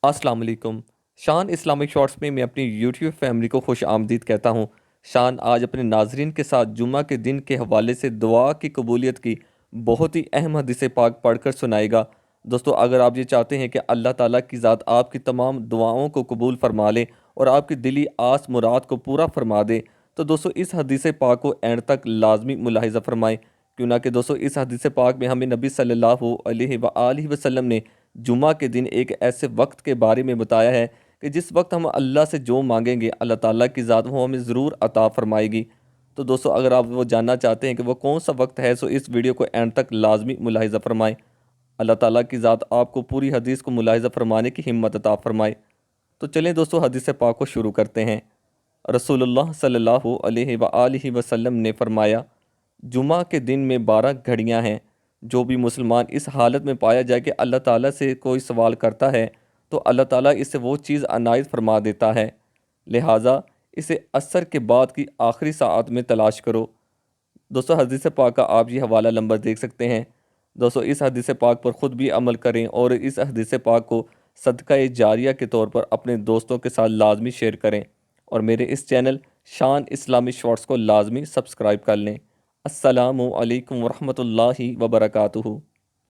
السلام علیکم۔ شان اسلامک شارٹس میں اپنی یوٹیوب فیملی کو خوش آمدید کہتا ہوں۔ شان آج اپنے ناظرین کے ساتھ جمعہ کے دن کے حوالے سے دعا کی قبولیت کی بہت ہی اہم حدیث پاک پڑھ کر سنائے گا۔ دوستو، اگر آپ یہ چاہتے ہیں کہ اللہ تعالیٰ کی ذات آپ کی تمام دعاؤں کو قبول فرما لے اور آپ کی دلی آس مراد کو پورا فرما دے تو دوستو اس حدیث پاک کو اینڈ تک لازمی ملاحظہ فرمائیں، کیوں نہ کہ دوستو اس حدیث پاک میں ہمیں نبی صلی اللہ علیہ وآلہ وسلم نے جمعہ کے دن ایک ایسے وقت کے بارے میں بتایا ہے کہ جس وقت ہم اللہ سے جو مانگیں گے اللہ تعالیٰ کی ذات وہ ہمیں ضرور عطا فرمائے گی۔ تو دوستو اگر آپ وہ جاننا چاہتے ہیں کہ وہ کون سا وقت ہے تو اس ویڈیو کو اینڈ تک لازمی ملاحظہ فرمائیں۔ اللہ تعالیٰ کی ذات آپ کو پوری حدیث کو ملاحظہ فرمانے کی ہمت عطا فرمائے۔ تو چلیں دوستو حدیث پاک کو شروع کرتے ہیں۔ رسول اللہ صلی اللہ علیہ وآلہ وسلم نے فرمایا، جمعہ کے دن میں 12 گھڑیاں ہیں۔ جو بھی مسلمان اس حالت میں پایا جائے کہ اللہ تعالیٰ سے کوئی سوال کرتا ہے تو اللہ تعالیٰ اسے وہ چیز عنایت فرما دیتا ہے، لہٰذا اسے عصر کے بعد کی آخری ساعت میں تلاش کرو۔ دوستو حدیث پاک کا آپ یہ حوالہ نمبر دیکھ سکتے ہیں۔ دوستو اس حدیث پاک پر خود بھی عمل کریں اور اس حدیث پاک کو صدقہ جاریہ کے طور پر اپنے دوستوں کے ساتھ لازمی شیئر کریں، اور میرے اس چینل شان اسلامی شارٹس کو لازمی سبسکرائب کر لیں۔ السلام علیکم ورحمۃ اللہ وبرکاتہ۔